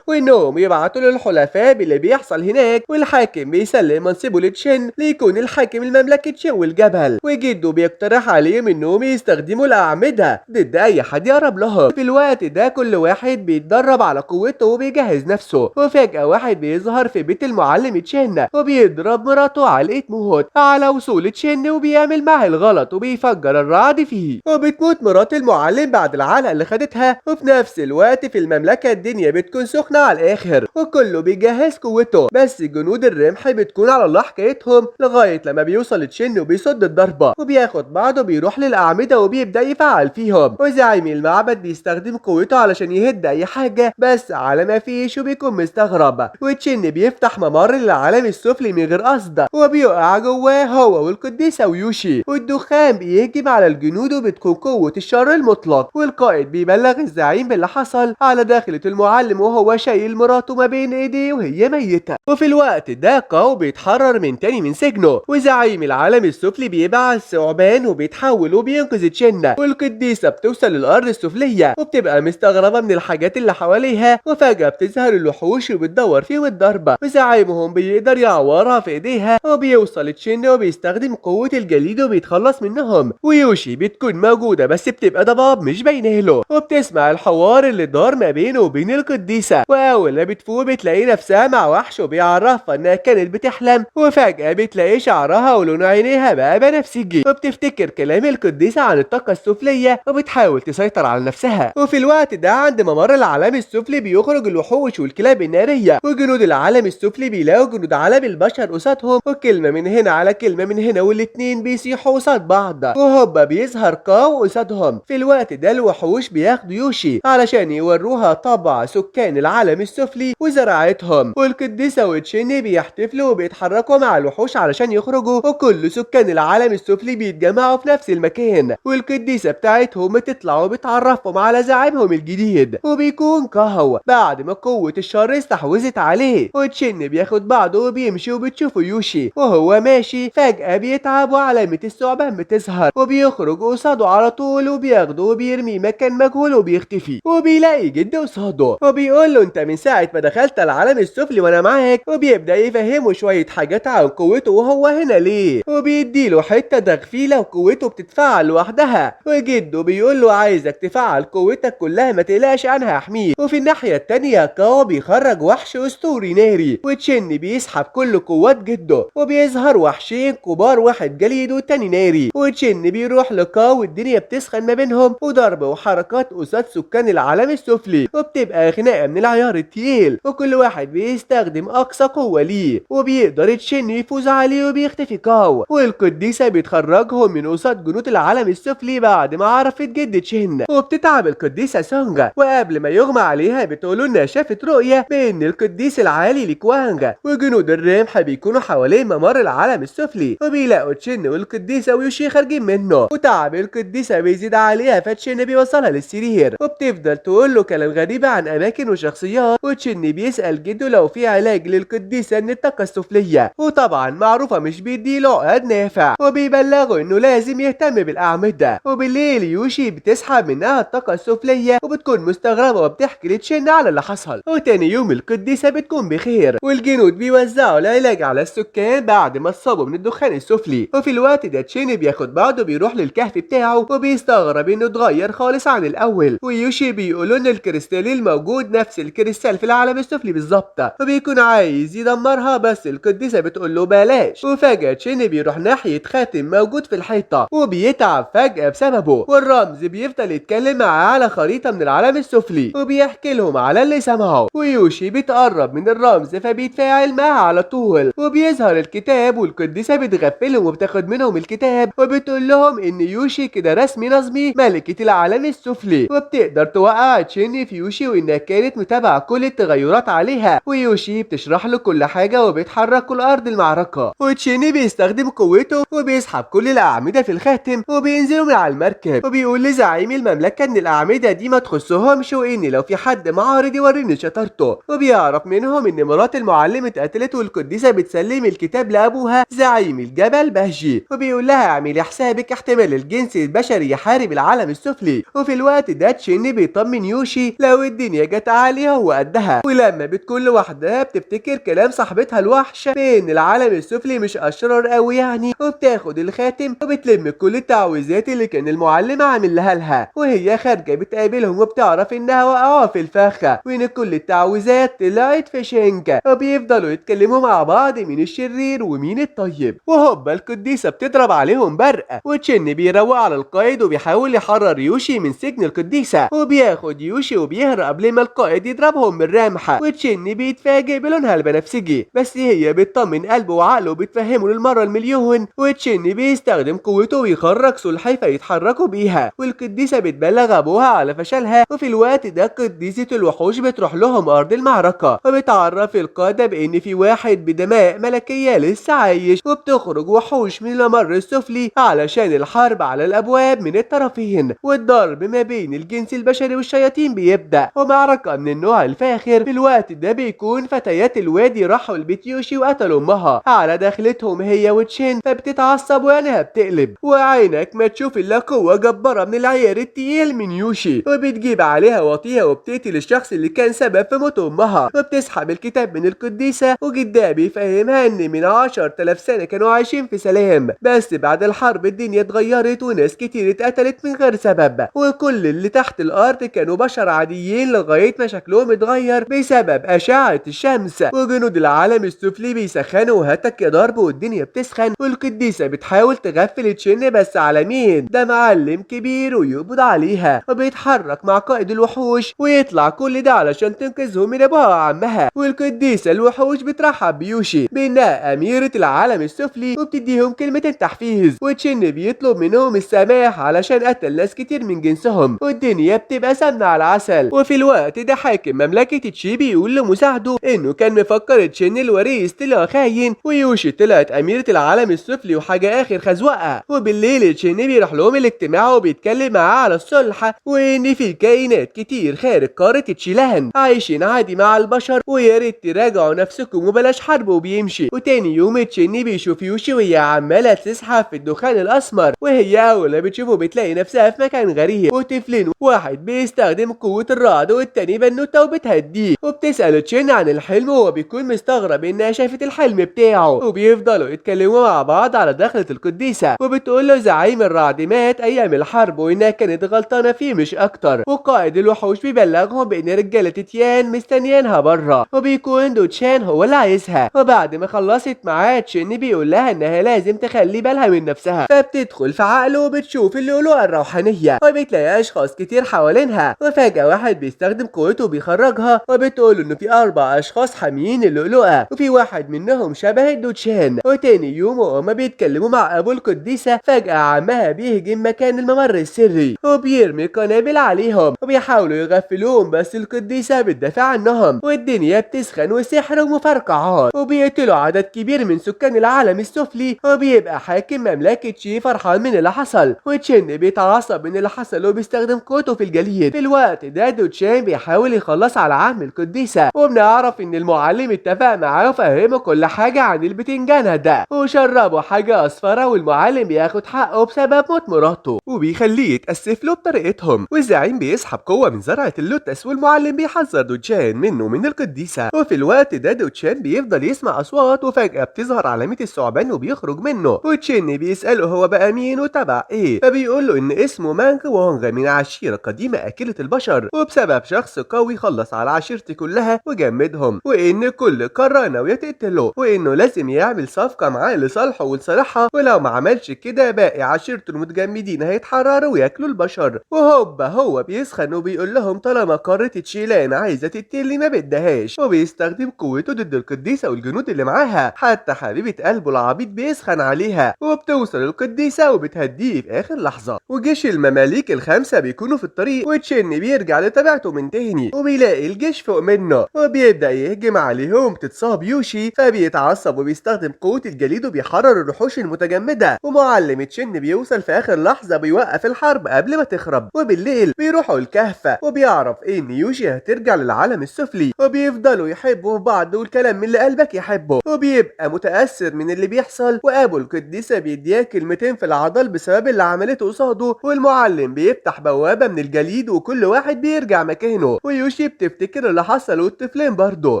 وانهم يبعتوا للحلفاء باللي بيحصل هناك، والحاكم بيسلم منصبه لتشين ليكون الحاكم المملكة تشين والجبل، وجده بيقترح عليهم انهم يستخدموا الاعمدة ضد اي حد يقرب لهم. في الوقت ده كل واحد بيتدرب على قوته وبيجهز نفسه، وفجأة واحد بيظهر في بيت المعلم تشين وبيضرب مراته علقة موت على وصول تشين وبيعمل معاه الغلط وبيفجر الرعد فيه، وبتموت مرات المعلم بعد العلقة اللي خدتها. وفي نفس الوقت في المملكة الدنيا بتكون سخنة على الآخر وكله بيجهز قوته، بس جنود الرمح بتكون على الله حكايتهم لغاية لما بيوصل تشين وبيصد الضربة وبياخد بعضه بيروح للأعمدة وبيبدأ يفعل فيهم، وزعيم المعبد بيستخدم قوته علشان يهد أي حاجة بس على ما فيش وبيكون مستغرب، وتشين بيفتح ممر للعالم السفلي من غير قصد وبيقع جواه هو والقديسة ويوشي، والدخان بيهجم على الجنود وبتكون قوة الشر المطلق، والقائد بيبلغ الزعيم باللي حصل على داخلة المعلم وهو شايل مراته ما بين ايديه وهي ميتة. وفي الوقت ده كاو بيتحرر من تاني من سجنه، وزعيم العالم السفلي بيبعث ثعبان وبيتحول وبينقذ تشين، والقديسة بتوصل للأرض السفلية وبتبقى مستغربة من الحاجات اللي حواليها، وفجأة بتظهر الوحوش وبتدور فيهم الضربة وزعيمهم بيقدر يعورها في ايديها، وبيوصل تشين وبيستخدم قوة الجليد وبيتخلص منهم، ويوشي بتكون موجودة بس بتبقى ضباب مش باينه له، وبتسمع الحوار اللي دار ما بينه وبين القديسة، واول ما بتفوق بتلاقي نفسها مع وحش وبيعرفها انها كانت بتحلم، وفجأة بتلاقي شعرها ولون عينيها بقى بنفسجي، وبتفتكر كلام القديسة عن الطاقة السفلية وبتحاول تسيطر على نفسها. وفي الوقت ده عند ممر العالم السفلي بيخرج الوحوش والكلاب النارية، وجنود العالم السفلي بيلاقوا جنود عالم البشر قصادهم، وكلمة من هنا على كلمة من هنا والاتنين بيصيحوا قصاد بعض، وهوبا بيظهر كاو قصادهم. في الوقت ده الوحوش بياخدوا يوشي علشان يوروها طبع سكان العالم السفلي وزراعتهم، والقديسة وتشين بيحتفلوا وبيتحركوا مع الوحوش علشان يخرجوا، وكل سكان العالم السفلي بيتجمعوا في نفس المكان، والقديسة بتاعتهم بتطلع وبتعرفهم على زعيمهم الجديد وبيكون كاو بعد ما قوة الشر استحوذت عليه، وتشين بياخد بعضه وبيمشي وبتشوفه يوشي وهو ماشي فجأة بيتعب وعلامة الثعبان بتظهر وبيخرج قصاده على طول وبياخده وبيرميه مكان مجهول وبيختفي، وبيلاقي جده قصاده وبيقول له انت من ساعة ما دخلت العالم السفلي وانا معاك، وبيبدأ يفهمه شوية حاجات عن قوته وهو هنا ليه، وبيديله حتة تغفيلة وقوته بتتفعل لوحدها، وجده بيقول له عايزك تفعل قوتك كلها ما تقلقش عنها احميه. وفي الناحية التانية كاو بيخرج وحش اسطوري ناري، وتشين بيسحب كل قوات جده وبيظهر وحشين كبار، واحد جليد والتاني ناري، وتشين بيروح لكاو والدنيا بتسخن ما بينهم وضرب وحركات قصاد سكان العالم السفلي، وبتبقى خناقة من العيار التقيل وكل واحد بيستخدم اقصى قوة ليه، وبيقدر تشين يفوز عليه وبيختفي كاو، والقديسة بتخرجهم من قصاد جنود العالم السفلي بعد ما عرفت جد تشين، وبتتعب القديسة سونجا وقبل ما يغمى عليها بتقول انها شافت رؤية بان القديس العالي لكوانجا وجنود الرمح بيكونوا حوالين ممر العالم السفلي، وبيلاقوا تشين والقديسة ويوشي خارجين منه، وتعب القديسة بيزيد عليها فتشين بيوصلها للسرير وبتفضل تقول له كلام غريب عن اماكن وشخصيات، وتشين بيسأل جده لو في علاج للقديسة من الطاقة السفلية، وطبعا معروفة مش بيديله عقد نافع وبيبلغه انه لازم يهتم بالاعمدة. وبالليل يوشي بتسحب منها الطاقة السفلية وبتكون مستغربة وبتحكي لتشين على اللي حصل، وتاني يوم القديسة بتكون بخير والجنود بيوزعوا العلاج على السكان بعد ما اتصابوا من الدخان السفلي. وفي الوقت ده تشين بياخد بعضه بيروح للكهف بتاعه وبيستغرب انه اتغير خالص عن الاول، ويوشي بيقولوا ان الكريستال الموجود نفس الكريستال في العالم السفلي بالظبط، وبيكون عايز يدمرها بس القديسة بتقول له بلاش. وفجأة تشين بيروح ناحية خاتم موجود في الحيطة وبيتعب فجأة بسببه، والرمز بيفضل يتكلم معاه على خريطة من العالم السفلي وبيحكي لهم على اللي سمعه، ويوشي بيتقرب من الرمز فبيتفاعل معاه على طول وبيظهر الكتاب، والقديسة بتغفلهم وبتاخد منهم الكتاب وبتقول لهم ان يوشي كده رسمي نظمي ملكة العالم السفلي، وبتقدر توقع تشين في يوشي وانها كانت متابعة كل التغيرات عليها، ويوشي بتشرح له كل حاجة وبيتحركوا لأرض المعركة، وتشين بيستخدم قوته وبيسحب كل الأعمدة في الخاتم وبينزلوا من على المركب، وبيقول لزعيم المملكة ان الأعمدة دي ما تخصهمش وان لو في حد معارض يوريني شطارته، وبيعرف منهم ان مرات المعلم اتقتلت والقديسة بتسلم الكتاب لأبوها زعيم الجبل بهجي، وبيقول لها اعملي حسابك احتمال الجنس البشري يحارب العالم السفلي السفلي. وفي الوقت ده تشين بيطمن يوشي لو الدنيا جت عالية هو قدها، ولما بتكون لوحدها بتفتكر كلام صاحبتها الوحشة بان العالم السفلي مش اشرار قوي يعني، وبتاخد الخاتم وبتلم كل التعويذات اللي كان المعلم عامل لها، وهي خارجة بتقابلهم وبتعرف انها واقعة في الفخة وان كل التعويذات طلعت في شنكة، وبيفضلوا يتكلموا مع بعض مين الشرير ومين الطيب. وهوبا القديسة بتضرب عليهم برقة، وتشين بيروق على القائد وبيحاول يحرر يوشي من سجن القديسة، وبياخد يوشي وبيهرب قبل ما القائد يضربهم بالرمحة. وتشين بيتفاجئ بلونها البنفسجي، بس هي بتطمن قلبه وعقله وبتفهمه للمرة المليون، وتشين بيستخدم قوته ويخرج سلحفاة يتحركوا بيها، والقديسة بتبلغ ابوها على فشلها. وفي الوقت ده قديسة الوحوش بتروح لهم ارض المعركة، وبتعرف القادة بان في واحد بدماء ملكية لسه عايش، وبتخرج وحوش من الممر السفلي علشان الحرب على الابواب من الطرفين، والضرب ما بين الجنس البشري والشياطين بيبدأ، ومعركة من النوع الفاخر. في الوقت ده بيكون فتيات الوادي راحوا لبيت يوشي وقتلوا امها على دخلتهم هي وتشين، فبتتعصب وعينها بتقلب، وعينك ما تشوف الا قوة جبارة من العيار التقيل من يوشي، وبتجيب عليها وطيها وبتقتل الشخص اللي كان سبب في موت امها، وبتسحب الكتاب من القديسة. وجدها بيفهمها ان من 10,000 سنة كانوا عايشين في سلام، بس بعد الحرب الدنيا اتغيرت وناس كتير اتقتلت من غير سبب، وكل اللي تحت الارض كانوا بشر عاديين لغاية ما شكلهم اتغير بسبب اشعة الشمس، وجنود العالم السفلي بيسخنوا وهتك يا ضرب والدنيا بتسخن. والقديسة بتحاول تغفل تشين، بس على مين؟ ده معلم كبير ويقبض عليها، وبيتحرك مع قائد الوحوش ويطلع كل ده علشان تنقذهم من ابوها وعمها. والقديسة الوحوش بترحب بيوشي بانها اميرة العالم السفلي وبتديهم كلمة تحفيز، وتشين بيطلب منهم السماح علشان قتل ناس كتير من جنسهم، والدنيا بتبقى سمنة على العسل. وفي الوقت ده حاكم مملكة تشي بيقول لمساعده انه كان مفكر تشين الوريث طلع خاين، ويوشي طلعت اميرة العالم السفلي وحاجة اخر خزوقة. وبالليل تشين بيروح لهم الاجتماع وبيتكلم معاه على الصلح، وان في كائنات كتير خارج قارة تشيلان عايشين عادي مع البشر، ويا ريت تراجعوا نفسكم وبلاش حرب. وبيمشي. وتاني يوم تشين بيشوف يوشي وهي عمالة تسحب في الدخان الاسمر، وهي اول ما بتشوفه بتلاقي نفسها في مكان غريب، وطفلين واحد بيستخدم قوة الرعد والتاني بنوتة وبتهديه. وبتسأل تشين عن الحلم وهو بيكون مستغرب انها شافت الحلم بتاعه، وبيفضلوا يتكلموا مع بعض على دخلة القديسة، وبتقول له زعيم الرعد مات ايام الحرب وانها كانت غلطانة فيه مش اكتر. وقائد الوحوش بيبلغهم بان رجالة تيان مستنيينها بره، وبيكون دوتشان هو اللي عايزها. وبعد ما خلصت معاه تشين بيقول لها انها لازم تخلي بالها من نفسها، فبتدخل في عقله وبتشوف اللؤلؤة الروحانية وبتلاقي اشخاص كتير حوالينها. وفجأة واحد بيستخدم قوته وبيخرجها، وبتقول انه في 4 اشخاص حاميين اللؤلؤة، وفي واحد منهم شبه الدوتشان. وتاني يوم وهما بيتكلموا مع ابو القديسة فجأة عمها بيهجم مكان الممر السري وبيرمي قنابل عليهم وبيحاولوا يغفلوهم، بس القديسة بتدافع عنهم، والدنيا بتسخن وسحر ومفرقعات، وبيقتلوا عدد كبير من سكان العالم السفلي. وبيبقى حاكم مملكة شي فرحان من اللي حصل، وتشين بيتعصب من اللي حصل وبيستخدم قوته في الجليد. في الوقت ده دوتشان بيحاول يخلص على عم القديسة، وبنعرف ان المعلم اتفق معاه وفهمه كل حاجة عن البتنجان ده، وشربوا حاجة اصفرة، والمعلم بياخد حقه بسبب موت مراته وبيخليه يتأسف له بطريقتهم. والزعيم بيسحب قوة من زرعة اللوتس، والمعلم بيحذر دوتشان منه من القديسة. وفي الوقت ده دوتشان بيفضل يسمع اصوات، وفجأة بتظهر علامة الثعبان وبيخرج منه، وتشين بيسأله هو بقى مين وتبع ايه، فبيقول له ان اسمه مانغ وونغ من عشيرة قديمة اكلة البشر، وبسبب شخص قوي خلص على عشيرتي كلها وجمدهم، وان كل قارة ناوية تقتله، وانه لازم يعمل صفقة معاه لصالحه ولصالحها، ولو ما عملش كده باقي عشيرته المتجمدين هيتحرروا وياكلوا البشر. وهوبا هو بيسخن وبيقول لهم طالما قارة تشيلان عايزة تقتلني ما بدهاش، وبيستخدم قوته ضد القديسة والجنود اللي معاها. حتى حبيبة قلبه العبيط بيسخن عليها، وبتوصل القديسة وبتهديه في اخر لحظة. وجيش المماليك ال5 بيكونوا في الطريق، وتشين بيرجع لطبيعته من تاني وبيلاقي الجيش فوق منه، وبيبدأ يهجم عليهم. تتصاب يوشي فبيتعصب وبيستخدم قوة الجليد وبيحرر الوحوش المتجمدة. ومعلم تشين بيوصل في اخر لحظة بيوقف الحرب قبل ما تخرب. وبالليل بيروحوا الكهف، وبيعرف ان يوشي هترجع للعالم السفلي، وبيفضلوا يحبوا بعض والكلام من اللي قلبك يحبه، وبيبقى متأثر من اللي بيحصل. وابو القديسة بيديها كلمتين في العضل بسبب اللي عملته قصاده، والمعلم المعلم بيفتح بوابة من الجليد وكل واحد بيرجع مكانه، ويوشي بتفتكر اللي حصل والطفلين برضه،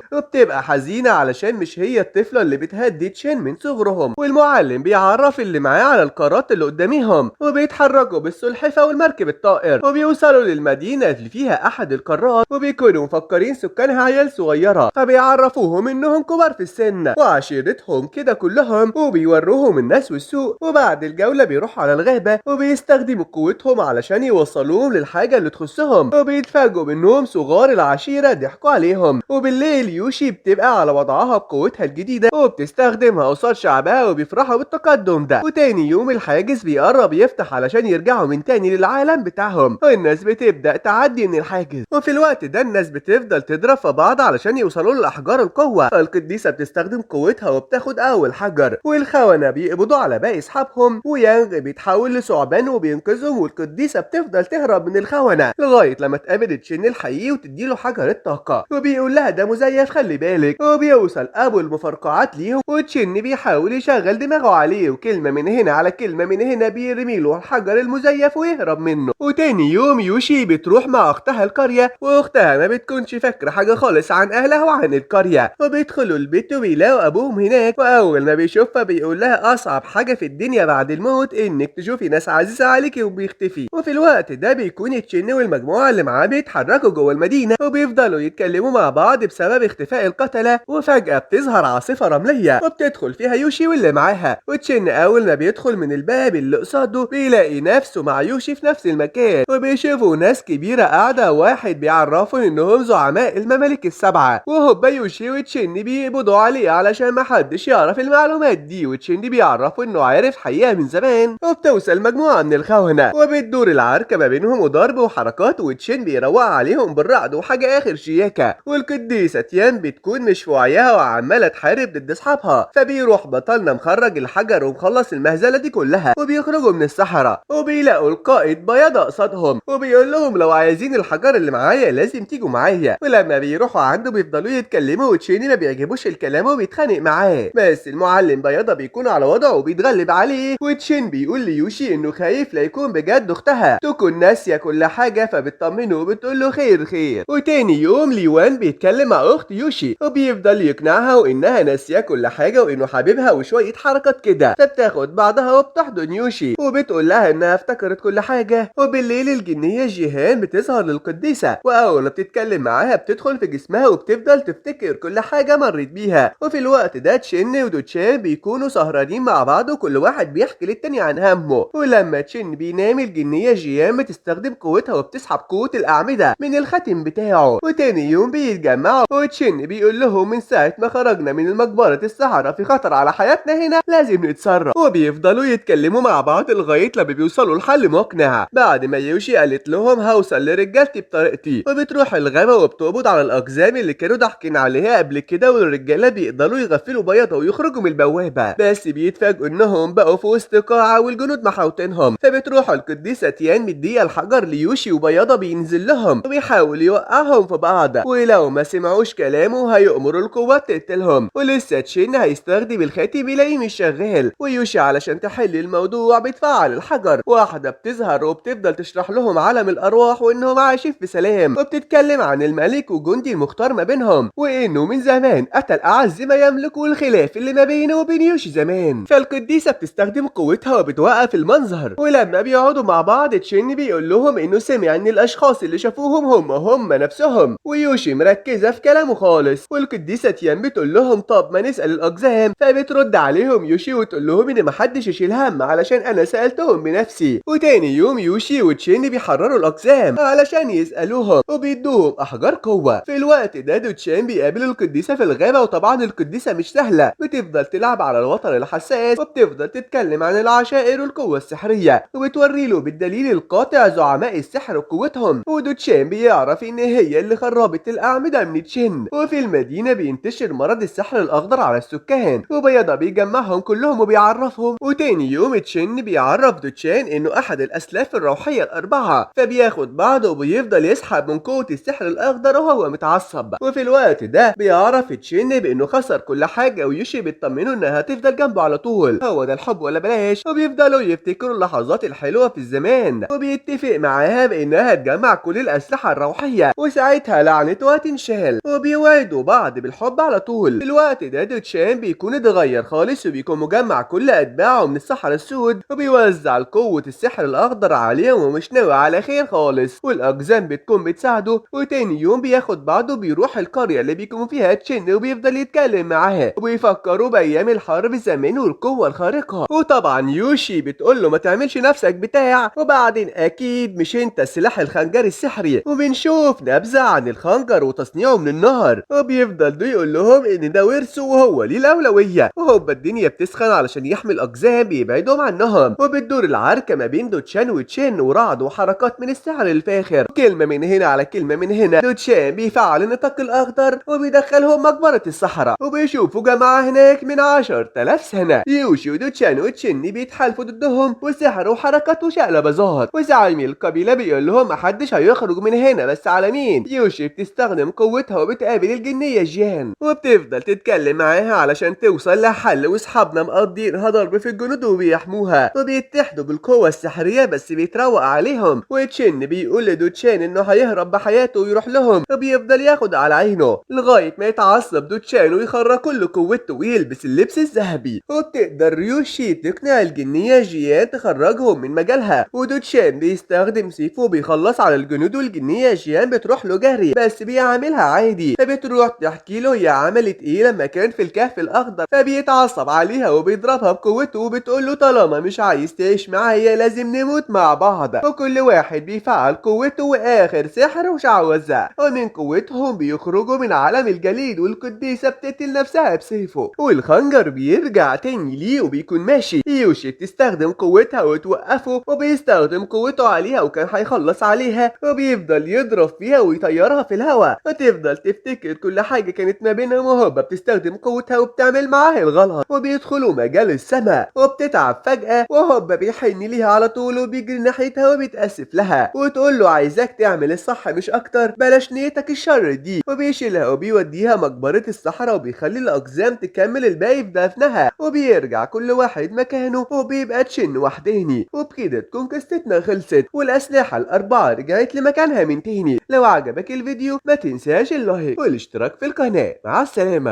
وبتبقى حزينة علشان مش هي الطفلة اللي بتهدد تشين من صغرهم. والمعلم بيعرف اللي معاه على القارات اللي قداميهم، وبيتحركوا بالسلحفة والمركب الطائر، وبيوصلوا للمدينة اللي فيها أحد القارات، وبيكونوا مفكرين سكانها عيال صغيرة، فبيعرفوهم إنهم كبار في السن وعشيرتهم كده كلهم، وبيوروهم الناس والسوق. وبعد الجولة بيروحوا على الغابة وبيستخدموا قوتهم علشان يوصلوهم للحاجة اللي تخصهم، وبيتفاجئوا بإنهم صغار العشيرة ضحكوا عليهم. وبالليل يوشي بتبقى على وضعها بقوتها الجديدة وبتستخدمها قصاد شعبها، وبيفرحوا بالتقدم ده. وتاني يوم الحاجز بيقرب يفتح علشان يرجعوا من تاني للعالم بتاعهم، والناس بتبدأ تعدي من الحاجز. وفي الوقت ده الناس بتفضل تضرب في بعض علشان يوصلوا لأحجار القوة، فالقديسة بتستخدم قوتها وبتاخد أول حجر، والخونة بيقبضوا على باقي أصحابهم، ويانغ بيتحول لثعبان وبينقذهم، والقديسة بتفضل تهرب من الخونة لغاية لما تقابل تشين الحقيقي وتديله حجر الطاقة، وبيقول لها ده مزيف خلي بالك. وبيوصل أبو المفرقعات ليهم، وتشين بيحاول يشغل دماغه عليه، وكلمة من هنا على كلمة من هنا بيرمي له الحجر المزيف ويهرب منه. وتاني يوم يوشي بتروح مع أختها القرية، وأختها ما بتكونش فاكرة حاجة خالص عن أهلها وعن القرية، وبيدخلوا البيت وبيلاقوا أبوهم هناك، وأول ما بيشوفها بيقول لها أصعب حاجة في الدنيا بعد الموت إنك تشوفي ناس عزيزة عليكي وبيختفي. وفي الوقت ده بيكون تشين والمجموعة اللي معاه بيتحركوا جوه المدينة، وبيفضلوا يتكلموا مع بعض بسبب اختفاء القتلة. وفجأة بتظهر عاصفة رملية وبتدخل فيها يوشي واللي معاها، وتشين أول ما بيدخل من الباب اللي قصاده بيلاقي نفسه مع يوشي في نفس المكان، وبيشوفوا ناس كبيرة قاعدة، واحد بيعرفوا إنهم زعماء الممالك السبعة. وهوبا يوشي وتشين بيقبضوا عليه علشان محدش يعرف المعلومات دي، وتشين بيعرفوا إنه عارف حقيقة من زمان. وبتوصل مجموعة من الخونة وبتدور العركة ما بينهم وضرب وحركات، وتشين بيروق عليهم بالرعد وحاجة آخر شياكة. والقديسة تيان بتكون مش في وعيها وعمالة تحارب ضد أصحابها، فبيروح بطلنا مخرج الحجر ومخلص المهزلة دي كلها، وبيخرجوا من الصحراء وبيلاقوا القائد بياضة قصادهم، وبيقول لهم لو عايزين الحجر اللي معايا لازم تيجوا معايا. ولما بيروحوا عنده بيفضلوا يتكلموا، وتشيني ما بيعجبوش الكلام وبيتخانق معاه، بس المعلم بياضة بيكون على وضعه وبيتغلب عليه. وتشين بيقول ليوشي انه خايف لا يكون بجد اختها تكون ناسية كل حاجة، فبتطمنه وبتقول له خير خير. وتاني يوم ليوان بيتكلم مع اخت يوشي وبيفضل يقنعها وانها ناسية كل حاجة وانه حبيبها وشوية حركات كده، فبتاخد بعضها وبتحضن يوشي وبتقول لها انها افتكرت كل حاجة. وبالليل الجنية جيهان بتظهر للقديسة، واول ما بتتكلم معاها بتدخل في جسمها وبتفضل تفتكر كل حاجة مرت بيها. وفي الوقت ده تشين ودوتشان بيكونوا سهرانين مع بعض، وكل واحد بيحكي للتاني عن همه. ولما تشين بينام الجنية جيهان بتستخدم قوتها وبتسحب قوة الأعمدة من الختم بتاعه. وتاني يوم بيتجمعوا، وتشين بيقول لهم من ساعة ما خرجنا من مقبرة السحرة في خطر على حياتنا هنا لازم نتصرف. وبيفضلوا يتكلموا مع بعض لغاية لما بيوصلوا لحل مقنع. بعد ما يوشي قالت لهم هوصل لرجالتي بطريقتي، وبتروح الغابة وبتقبض على الأقزام اللي كانوا ضاحكين عليها قبل كده، والرجالة بيقدروا يغفلوا بياضة ويخرجوا من البوابة، بس بيتفاجئوا انهم بقوا في وسط قاعة والجنود محاوطينهم. فبتروح القديسة تيان مدية الحجر ليوشي، وبياضة بينزل لهم وبيحاول يوقعهم في بعض، ولو ما سمعوش كلامه هيأمروا القوات تقتلهم. ولسه تشين هيستخدم الخاتم يلاقيه مش شغال، ويوشي علشان تحل الموضوع بتفعل الحجر. واحدة بتظهر وبتفضل تشرح لهم عالم الأرواح وإنهم عايشين في سلام، وبتتكلم عن الملك وجندي المختار ما بينهم، وإنه من زمان قتل أعز ما يملك، والخلاف اللي ما بينه وبين يوشي زمان. فالقديسة بتستخدم قوتها وبتوقف المنظر. ولما بيقعدوا مع بعض تشين بيقول لهم إنه سمع إن الأشخاص اللي شافوهم هم نفسهم، ويوشي مركزة في كلامه خالص. والقديسة تيان بتقول لهم طب ما نسأل الأقزام، فبترد عليهم يوشي وتقول لهم إن محدش يشيل هم علشان أنا سألتهم بنفسي. وتاني يوم يوشي وتشين بيحرروا الأقزام علشان يسألوهم وبيدوهم أحجار قوة. في الوقت ده دوتشان بيقابل القديسة في الغابة، وطبعا القديسة مش سهلة، بتفضل تلعب على الوتر الحساس وبتفضل تتكلم عن العشائر والقوة السحرية، وبتوري له بالدليل القاطع زعماء السحر وقوتهم. ودوتشان بيعرف إن هي اللي خربت الأعمدة من تشين. وفي المدينة بينتشر مرض السحر الأخضر على السكان، وبيضة بيجمعهم كلهم وبيعرفهم. وتاني يوم تشين بيعرف دوتشان إنه أحد الأسلاف الروحية الأربعة، فبياخد بعضه وبيفضل يسحب من قوة السحر الأخضر وهو متعصب. وفي الوقت ده بيعرف تشين بإنه خسر كل حاجة، ويوشي بيطمنه إنها هتفضل جنبه على طول، هو ده الحب ولا بلاش. وبيفضلوا يفتكروا اللحظات الحلوة في الزمان جيان، وبيتفق معاها بانها تجمع كل الاسلحة الروحية، وساعتها لعنته هتنشال، وبيوعدوا بعض بالحب على طول. في الوقت ده دوتشان بيكون اتغير خالص، وبيكون مجمع كل اتباعه من السحرة السود، وبيوزع قوة السحر الاخضر عليهم، ومش ناوي على خير خالص. والاقزام بتكون بتساعده، وتاني يوم بياخد بعضه بيروح القرية اللي بيكون فيها تشين، وبيفضل يتكلم معاها وبيفكروا بايام الحرب زمان والقوة الخارقة. وطبعا يوشي بتقول له ما تعملش نفسك بتاع، وبعدين اكيد مش انت السلاح الخنجري السحري. وبنشوف نبذة عن الخنجر وتصنيعه من النهر، وبيفضل ده يقول لهم ان ده ورثه وهو ليه الاولوية. وهوبا الدنيا بتسخن علشان يحمي الاقزام بيبعدهم عنهم، وبتدور العركة ما بين دوتشان وتشين ورعد وحركات من السحر الفاخر، كلمة من هنا على كلمة من هنا. دوتشان بيفعل النطاق الاخضر وبيدخلهم مقبرة الصحراء، وبيشوفوا جماعة هناك من 10,000 سنة. يوشي ودوتشان وتشين بيتحالفوا ضدهم، وسحر وحركات وشقلباظات. وزعيم القبيلة بيقول لهم محدش هيخرج من هنا، بس على مين؟ يوشي بتستخدم قوتها وبتقابل الجنية جيان، وبتفضل تتكلم معاها علشان توصل لحل. واصحابنا مقضينها ضرب في الجنود وبيحموها، وبيتحدوا بالقوة السحرية بس بيتروق عليهم. وتشين بيقول لدوتشان انه هيهرب بحياته ويروح لهم، وبيفضل ياخد على عينه لغاية ما يتعصب دوتشان ويخرج كل قوته ويلبس اللبس الذهبي. وبتقدر يوشي تقنع الجنية جيان تخرجهم من مجالها، ودوتشان بيستخدم سيفه وبيخلص على الجنود، والجنية جيان بتروح له جري بس بيعملها عادي. فبتروح تحكي له هي عملت ايه لما كان في الكهف الاخضر، فبيتعصب عليها وبيضربها بقوته، وبتقول له طالما مش عايز تعيش معايا لازم نموت مع بعض. وكل واحد بيفعل قوته، واخر سحر وشعوذة ومن قوتهم بيخرجوا من عالم الجليد، والقديسة بتقتل نفسها بسيفه، والخنجر بيرجع تاني ليه وبيكون ماشي. يوشي بتستخدم قوتها وتوقفه، وبيستخدم قوته عليها وكان هيخلص عليها، وبيفضل يضرب فيها ويطيرها في الهواء، وتفضل تفتكر كل حاجة كانت ما بينهم، وهوبا بتستخدم قوتها وبتعمل معاها الغلط، وبيدخلوا مجال السماء، وبتتعب فجأة، وهوبا بيحن ليها على طول وبيجري ناحيتها وبيتأسف لها، وتقول له عايزاك تعمل الصح مش اكتر، بلاش نيتك الشر دي. وبيشيلها وبيوديها مقبرة الصحراء، وبيخلي الاقزام تكمل الباقي في دفنها، وبيرجع كل واحد مكانه، وبيبقى تشين وحداني. وبكده تكون قصتنا خلصت، والاسلحة الاربعة رجعت لمكانها من تاني. لو عجبك الفيديو ما تنساش اللايك والاشتراك في القناة. مع السلامة.